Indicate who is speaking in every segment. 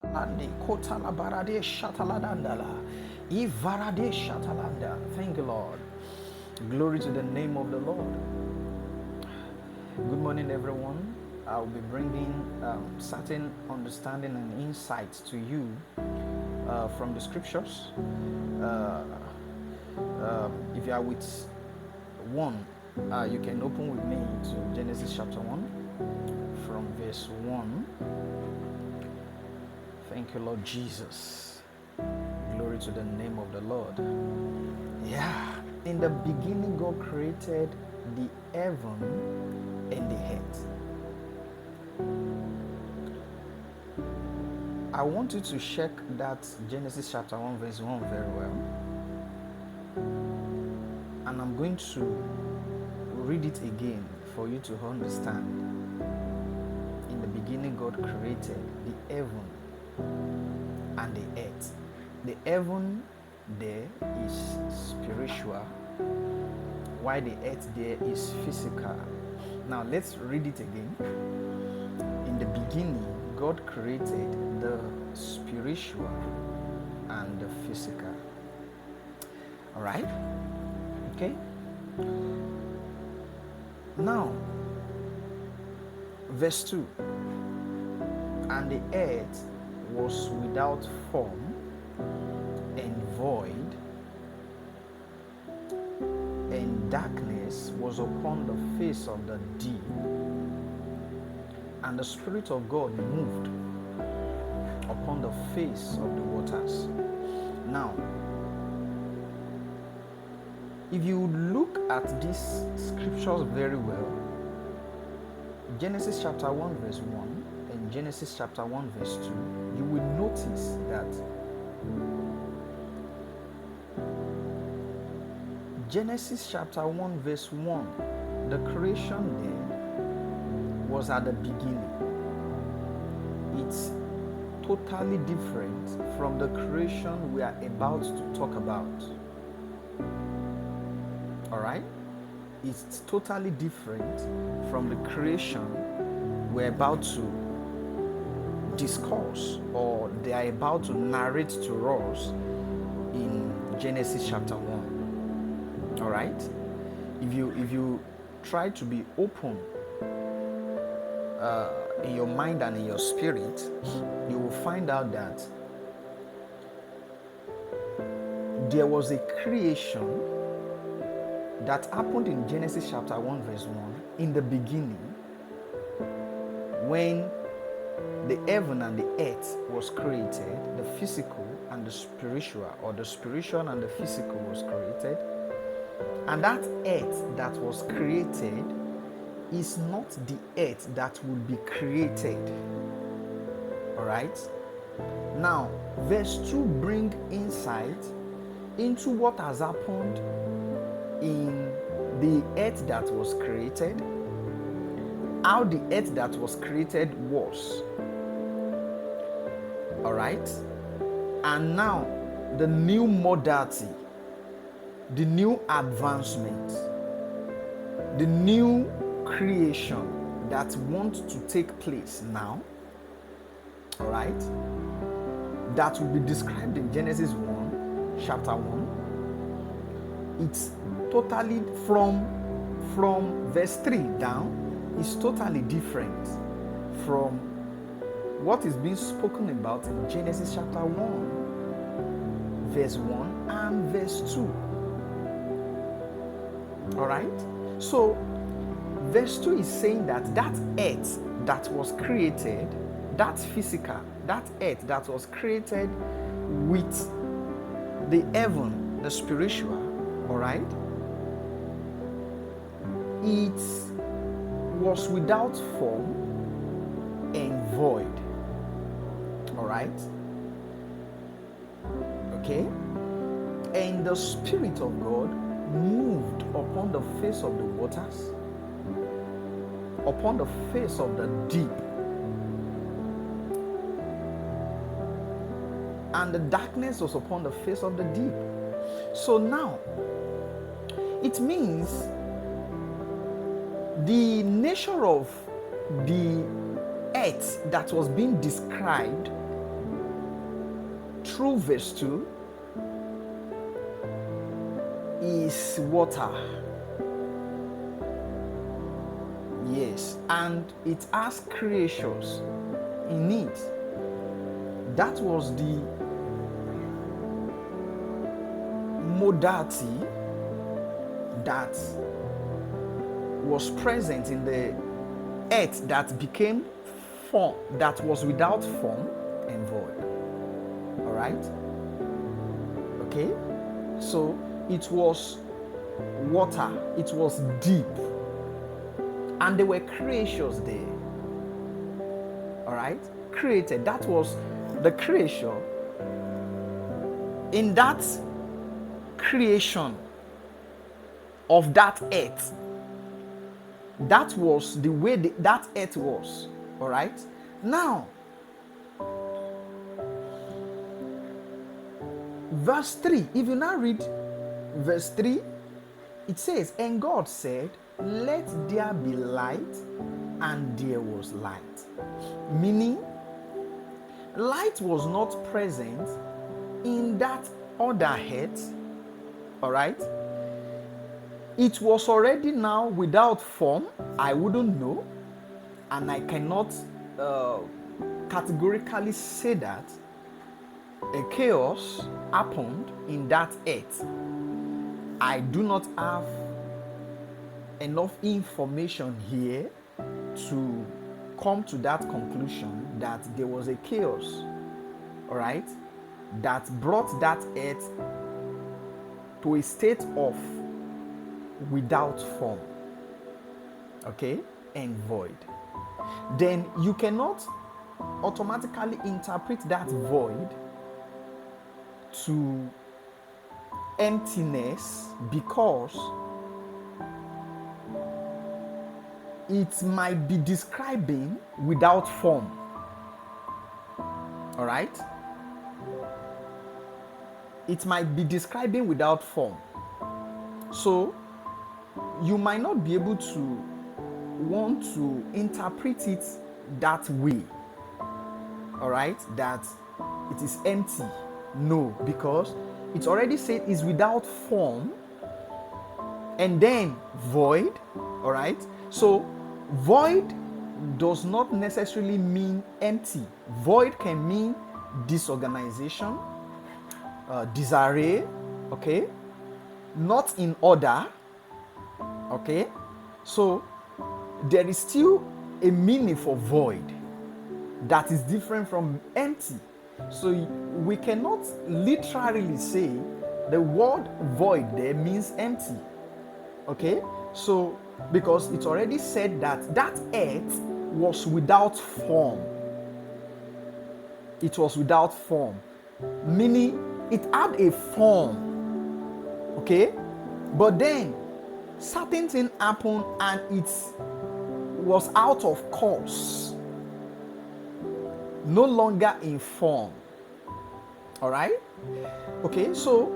Speaker 1: Andi kotala barade shataladandala. Ivarade shatalanda. Thank you, Lord. Glory to the name of the Lord. Good morning, everyone. I'll be bringing certain understanding and insights to you from the scriptures. Uh, if you are with one, you can open with me to Genesis chapter 1 from verse 1. Thank you, Lord Jesus. Glory to the name of the Lord. Yeah. In the beginning, God created the heaven and the earth. I want you to check that Genesis chapter 1 verse 1 very well. And I'm going to read it again for you to understand. In the beginning, God created the heaven and the earth. The heaven there is spiritual, while the earth there is physical. Now let's read it again. In the beginning, God created the spiritual and the physical. All right? Okay? Now, verse 2. And the earth was without form and void, and darkness was upon the face of the deep, and the Spirit of God moved upon the face of the waters. Now, if you look at these scriptures very well, Genesis chapter 1 verse 1 and Genesis chapter 1 verse 2, you will notice that Genesis chapter 1 verse 1, the creation there was at the beginning. It's totally different from the creation we are about to talk about. All right? It's totally different from the creation we're about to discuss, or they are about to narrate to us in Genesis chapter 1. All right? If you try to be open in your mind and in your spirit, you will find out that there was a creation that happened in Genesis chapter 1 verse 1 in the beginning, when the heaven and the earth was created, the physical and the spiritual, or the spiritual and the physical was created. And that earth that was created is not the earth that will be created. All right? Now, verse 2 brings insight into what has happened in the earth that was created, how the earth that was created was. All right? And now, the new modality, the new advancement, the new creation that wants to take place now, all right, that will be described in Genesis 1, chapter 1. It's totally from verse 3 down, is totally different from what is being spoken about in Genesis chapter 1, verse 1 and verse 2. All right? So, verse 2 is saying that that earth that was created, that physical, that earth that was created with the heaven, the spiritual, all right, it was without form and void. All right? Okay? And the Spirit of God moved upon the face of the waters, upon the face of the deep. And the darkness was upon the face of the deep. So now, it means the nature of the earth that was being described through verse 2 is water. Yes, and it has creatures in it. That was the modality that was present in the earth that became form, that was without form and void. All right? Okay? So it was water, it was deep, and there were creatures there. All right? Created. That was the creation. In that creation of that earth, that was the way that earth was. All right? Now, verse 3, if you now read verse 3, it says, and God said, let there be light, and there was light. Meaning, light was not present in that other earth. All right? It was already now without form. I wouldn't know, and I cannot categorically say that a chaos happened in that earth. I do not have enough information here to come to that conclusion that there was a chaos, all right, that brought that earth to a state of without form, okay, and void. Then you cannot automatically interpret that void to emptiness, because it might be describing without form. All right? It might be describing without form. So you might not be able to want to interpret it that way. All right? That it is empty. No, because it's already said is without form and then void. All right? So void does not necessarily mean empty. Void can mean disorganization, disarray, okay, not in order, okay. So there is still a meaning for void that is different from empty. So we cannot literally say the word void there means empty, okay. So because it's already said that that earth was without form. It was without form, meaning it had a form, okay, but then certain thing happened and it was out of course, no longer in form. All right? Okay, so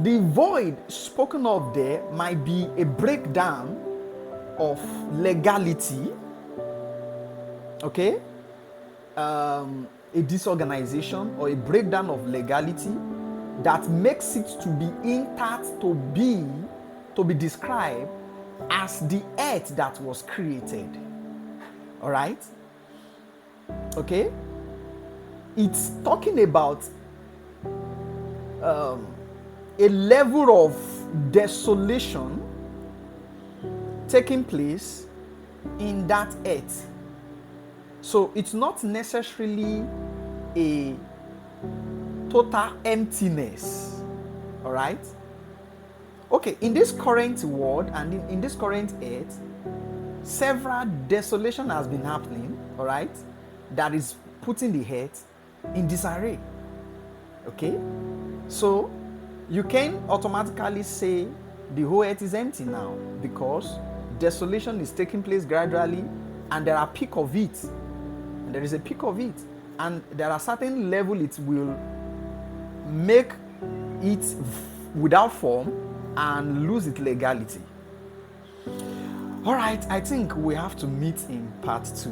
Speaker 1: the void spoken of there might be a breakdown of legality, okay, a disorganization or a breakdown of legality that makes it to be intact, to be described as the earth that was created. All right? Okay? It's talking about a level of desolation taking place in that earth. So it's not necessarily a total emptiness. All right? Okay, in this current world and in this current earth, several desolation has been happening, all right, that is putting the earth in disarray. Okay? So you can automatically say the whole earth is empty now because desolation is taking place gradually and there are peak of it. And there is a peak of it. And there are certain level it will make it without form and lose its legality. All right, I think we have to meet in part 2.